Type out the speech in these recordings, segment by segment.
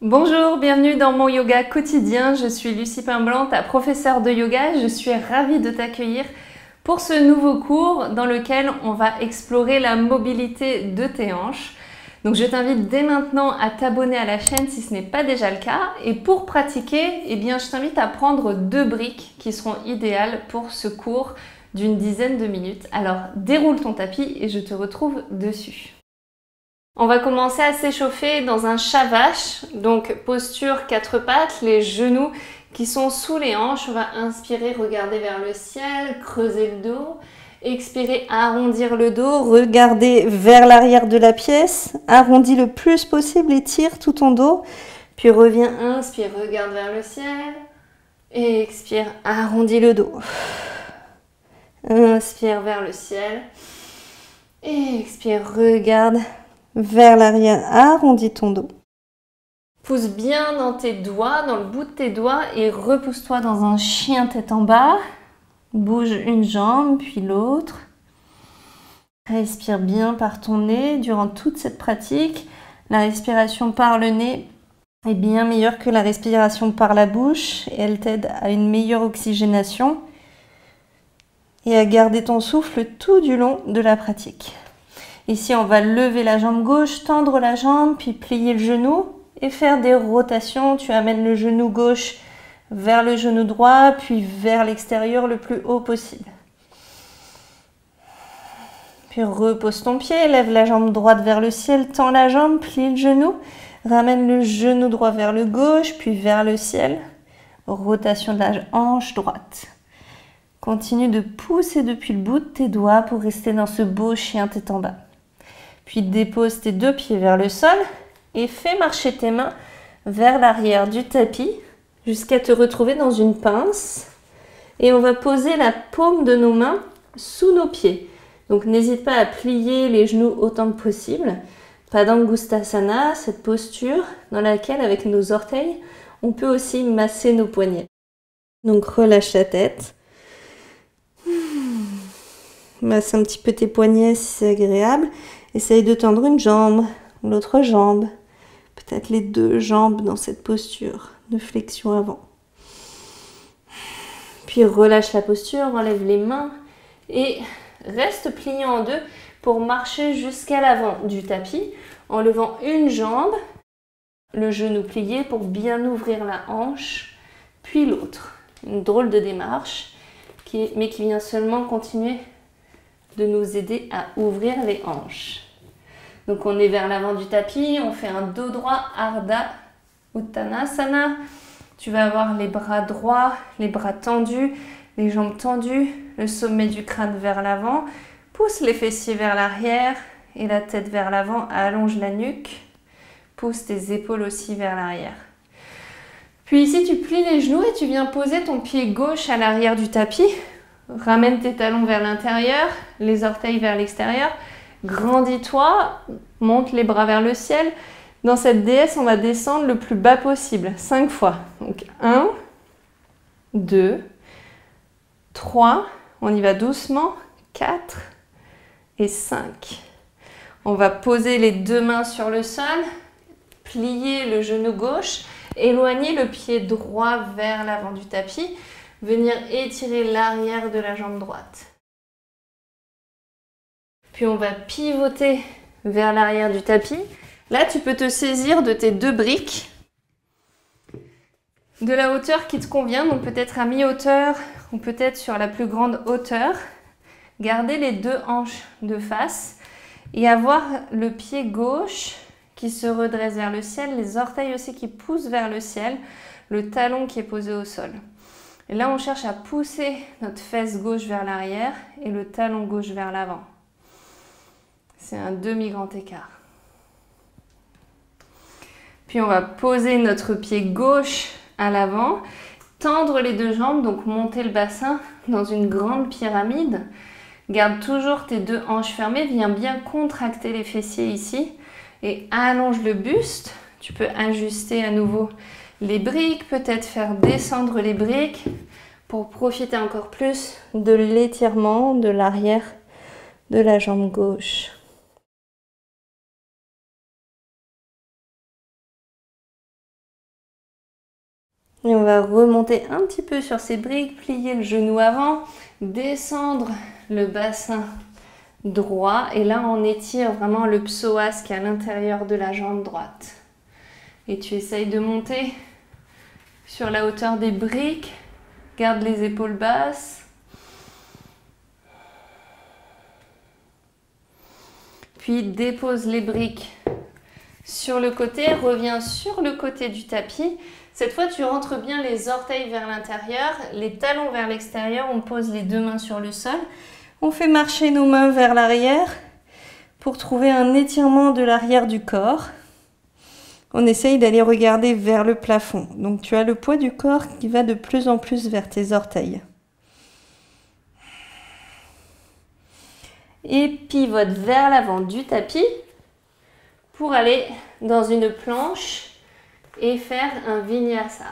Bonjour, bienvenue dans mon yoga quotidien. Je suis Lucie Pimblant, ta professeure de yoga. Je suis ravie de t'accueillir pour ce nouveau cours dans lequel on va explorer la mobilité de tes hanches. Donc je t'invite dès maintenant à t'abonner à la chaîne si ce n'est pas déjà le cas. Et pour pratiquer, je t'invite à prendre 2 briques qui seront idéales pour ce cours d'une dizaine de minutes. Alors déroule ton tapis et je te retrouve dessus. On va commencer à s'échauffer dans un shavash, donc posture 4 pattes, les genoux qui sont sous les hanches. On va inspirer, regarder vers le ciel, creuser le dos. Expirer, arrondir le dos, regarder vers l'arrière de la pièce. Arrondis le plus possible, étire tout ton dos. Puis reviens, inspire, regarde vers le ciel. Et expire, arrondis le dos. Inspire vers le ciel. Et expire, regarde vers l'arrière, arrondis ton dos. Pousse bien dans tes doigts, dans le bout de tes doigts et repousse-toi dans un chien tête en bas. Bouge une jambe puis l'autre. Respire bien par ton nez durant toute cette pratique. La respiration par le nez est bien meilleure que la respiration par la bouche et elle t'aide à une meilleure oxygénation et à garder ton souffle tout du long de la pratique. Ici, on va lever la jambe gauche, tendre la jambe, puis plier le genou et faire des rotations. Tu amènes le genou gauche vers le genou droit, puis vers l'extérieur le plus haut possible. Puis repose ton pied, lève la jambe droite vers le ciel, tends la jambe, plie le genou, ramène le genou droit vers le gauche, puis vers le ciel. Rotation de la hanche droite. Continue de pousser depuis le bout de tes doigts pour rester dans ce beau chien tête en bas. Puis dépose tes 2 pieds vers le sol et fais marcher tes mains vers l'arrière du tapis jusqu'à te retrouver dans une pince. Et on va poser la paume de nos mains sous nos pieds. Donc n'hésite pas à plier les genoux autant que possible. Padangusthasana, cette posture dans laquelle avec nos orteils, on peut aussi masser nos poignets. Donc relâche la tête. Masse un petit peu tes poignets si c'est agréable. Essaye de tendre une jambe, l'autre jambe, peut-être les 2 jambes dans cette posture de flexion avant. Puis relâche la posture, enlève les mains et reste plié en 2 pour marcher jusqu'à l'avant du tapis en levant une jambe, le genou plié pour bien ouvrir la hanche, puis l'autre. Une drôle de démarche, mais qui vient seulement continuer de nous aider à ouvrir les hanches. Donc on est vers l'avant du tapis, on fait un dos droit, Ardha Uttanasana. Tu vas avoir les bras droits, les bras tendus, les jambes tendues, le sommet du crâne vers l'avant. Pousse les fessiers vers l'arrière et la tête vers l'avant, allonge la nuque. Pousse tes épaules aussi vers l'arrière. Puis ici tu plies les genoux et tu viens poser ton pied gauche à l'arrière du tapis. Ramène tes talons vers l'intérieur, les orteils vers l'extérieur. Grandis-toi, monte les bras vers le ciel. Dans cette déesse, on va descendre le plus bas possible, 5 fois. Donc 1, 2, 3, on y va doucement, 4 et 5. On va poser les 2 mains sur le sol, plier le genou gauche, éloigner le pied droit vers l'avant du tapis. Venir étirer l'arrière de la jambe droite. Puis on va pivoter vers l'arrière du tapis. Là, tu peux te saisir de tes 2 briques, de la hauteur qui te convient, donc peut-être à mi-hauteur ou peut-être sur la plus grande hauteur. Garder les 2 hanches de face et avoir le pied gauche qui se redresse vers le ciel, les orteils aussi qui poussent vers le ciel, le talon qui est posé au sol. Et là, on cherche à pousser notre fesse gauche vers l'arrière et le talon gauche vers l'avant. C'est un demi-grand écart. Puis on va poser notre pied gauche à l'avant, tendre les 2 jambes, donc monter le bassin dans une grande pyramide. Garde toujours tes 2 hanches fermées, viens bien contracter les fessiers ici et allonge le buste. Tu peux ajuster à nouveau les briques, peut-être faire descendre les briques pour profiter encore plus de l'étirement de l'arrière de la jambe gauche. va remonter un petit peu sur ces briques, plier le genou avant, descendre le bassin droit. Et là, on étire vraiment le psoas qui est à l'intérieur de la jambe droite. Et tu essayes de monter sur la hauteur des briques. Garde les épaules basses. Puis dépose les briques sur le côté, reviens sur le côté du tapis. Cette fois, tu rentres bien les orteils vers l'intérieur, les talons vers l'extérieur. On pose les deux mains sur le sol. On fait marcher nos mains vers l'arrière pour trouver un étirement de l'arrière du corps. On essaye d'aller regarder vers le plafond. Donc, tu as le poids du corps qui va de plus en plus vers tes orteils. Et pivote vers l'avant du tapis pour aller dans une planche et faire un vinyasa.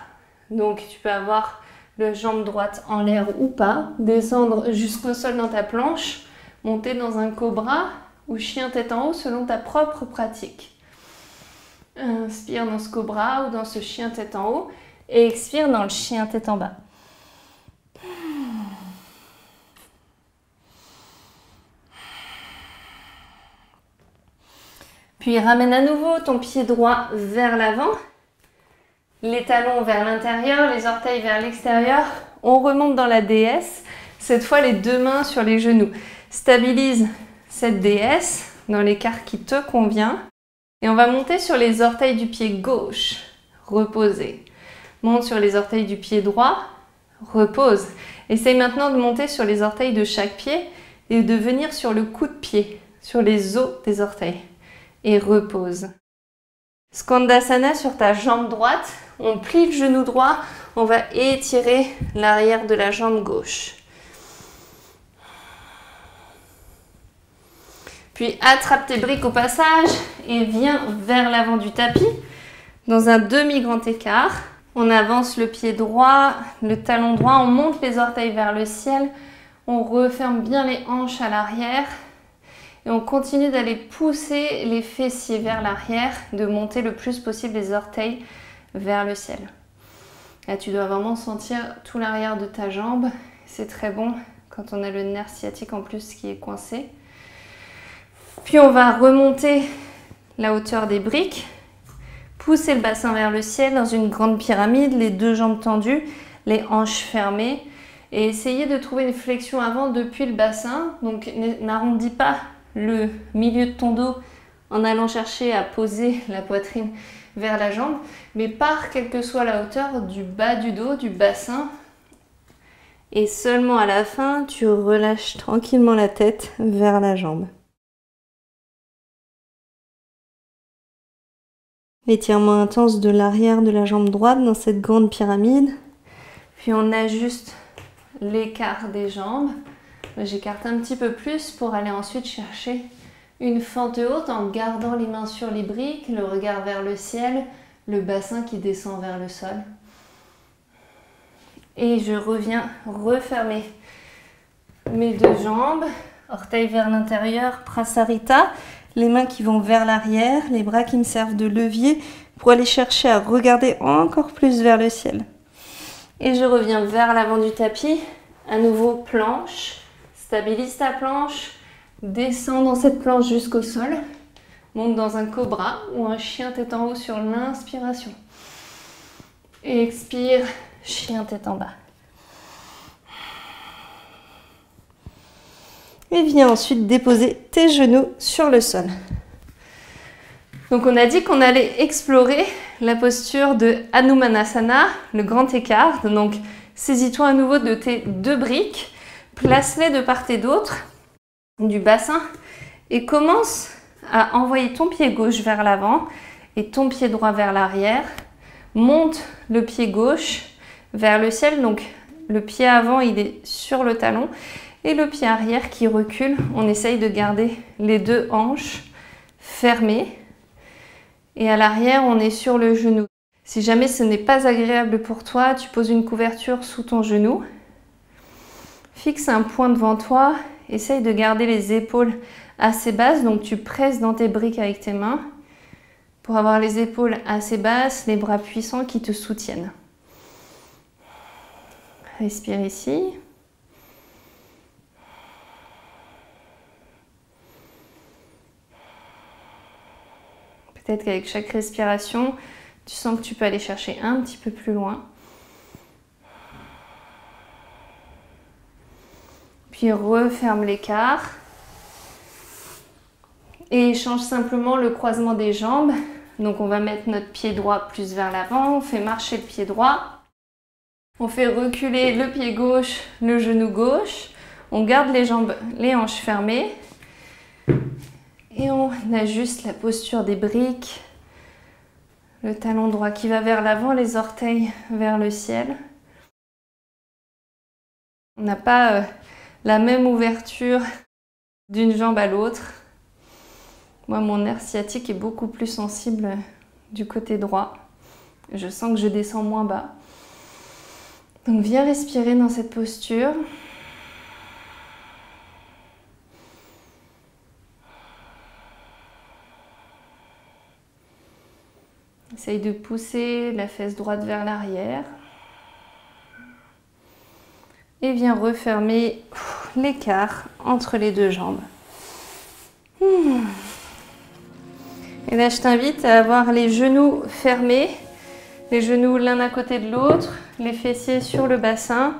Donc tu peux avoir la jambe droite en l'air ou pas, descendre jusqu'au sol dans ta planche, monter dans un cobra ou chien tête en haut selon ta propre pratique. Inspire dans ce cobra ou dans ce chien tête en haut et expire dans le chien tête en bas. Puis ramène à nouveau ton pied droit vers l'avant, les talons vers l'intérieur, les orteils vers l'extérieur. On remonte dans la déesse, cette fois les deux mains sur les genoux. Stabilise cette déesse dans l'écart qui te convient. Et on va monter sur les orteils du pied gauche, reposer. Monte sur les orteils du pied droit, repose. Essaye maintenant de monter sur les orteils de chaque pied et de venir sur le coup de pied, sur les os des orteils. Et repose. Skandasana sur ta jambe droite, on plie le genou droit, on va étirer l'arrière de la jambe gauche. Puis attrape tes briques au passage et viens vers l'avant du tapis dans un demi-grand écart. On avance le pied droit, le talon droit, on monte les orteils vers le ciel, on referme bien les hanches à l'arrière. Et on continue d'aller pousser les fessiers vers l'arrière, de monter le plus possible les orteils vers le ciel. Là, tu dois vraiment sentir tout l'arrière de ta jambe. C'est très bon quand on a le nerf sciatique en plus qui est coincé. Puis on va remonter la hauteur des briques, pousser le bassin vers le ciel dans une grande pyramide, les deux jambes tendues, les hanches fermées. Et essayer de trouver une flexion avant depuis le bassin. Donc n'arrondis pas le milieu de ton dos en allant chercher à poser la poitrine vers la jambe, mais pars quelle que soit la hauteur du bas du dos, du bassin. Et seulement à la fin, tu relâches tranquillement la tête vers la jambe. Étirement intense de l'arrière de la jambe droite dans cette grande pyramide. Puis on ajuste l'écart des jambes. J'écarte un petit peu plus pour aller ensuite chercher une fente haute en gardant les mains sur les briques, le regard vers le ciel, le bassin qui descend vers le sol. Et je reviens refermer mes deux jambes, orteils vers l'intérieur, prasarita, les mains qui vont vers l'arrière, les bras qui me servent de levier pour aller chercher à regarder encore plus vers le ciel. Et je reviens vers l'avant du tapis, à nouveau planche. Stabilise ta planche, descends dans cette planche jusqu'au sol, monte dans un cobra ou un chien tête en haut sur l'inspiration. Et expire, chien tête en bas. Et viens ensuite déposer tes genoux sur le sol. Donc on a dit qu'on allait explorer la posture de Hanumanasana, le grand écart. Donc saisis-toi à nouveau de tes deux briques. Place-les de part et d'autre du bassin et commence à envoyer ton pied gauche vers l'avant et ton pied droit vers l'arrière. Monte le pied gauche vers le ciel, donc le pied avant il est sur le talon et le pied arrière qui recule. On essaye de garder les deux hanches fermées et à l'arrière on est sur le genou. Si jamais ce n'est pas agréable pour toi, tu poses une couverture sous ton genou. Fixe un point devant toi, essaye de garder les épaules assez basses, donc tu presses dans tes briques avec tes mains pour avoir les épaules assez basses, les bras puissants qui te soutiennent. Respire ici. Peut-être qu'avec chaque respiration, tu sens que tu peux aller chercher un petit peu plus loin. Puis referme l'écart. Et change simplement le croisement des jambes. Donc on va mettre notre pied droit plus vers l'avant. On fait marcher le pied droit. On fait reculer le pied gauche, le genou gauche. On garde les jambes, les hanches fermées. Et on ajuste la posture des briques. Le talon droit qui va vers l'avant, les orteils vers le ciel. On n'a pas la même ouverture d'une jambe à l'autre. Moi, mon nerf sciatique est beaucoup plus sensible du côté droit. Je sens que je descends moins bas. Donc viens respirer dans cette posture. Essaye de pousser la fesse droite vers l'arrière. Et viens refermer l'écart entre les deux jambes. Et là, je t'invite à avoir les genoux fermés, les genoux l'un à côté de l'autre, les fessiers sur le bassin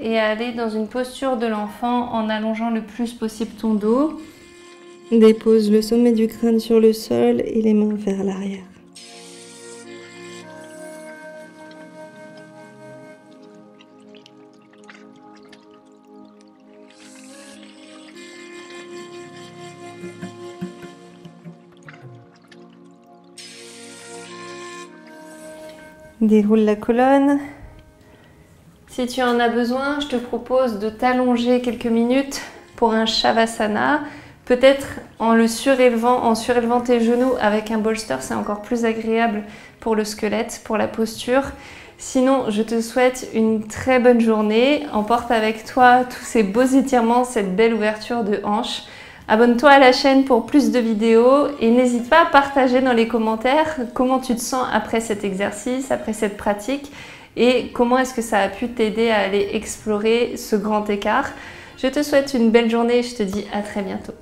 et à aller dans une posture de l'enfant en allongeant le plus possible ton dos. Dépose le sommet du crâne sur le sol et les mains vers l'arrière. Déroule la colonne. Si tu en as besoin, je te propose de t'allonger quelques minutes pour un Shavasana. Peut-être en surélevant tes genoux avec un bolster, c'est encore plus agréable pour le squelette, pour la posture. Sinon, je te souhaite une très bonne journée. Emporte avec toi tous ces beaux étirements, cette belle ouverture de hanche. Abonne-toi à la chaîne pour plus de vidéos et n'hésite pas à partager dans les commentaires comment tu te sens après cet exercice, après cette pratique et comment est-ce que ça a pu t'aider à aller explorer ce grand écart. Je te souhaite une belle journée et je te dis à très bientôt.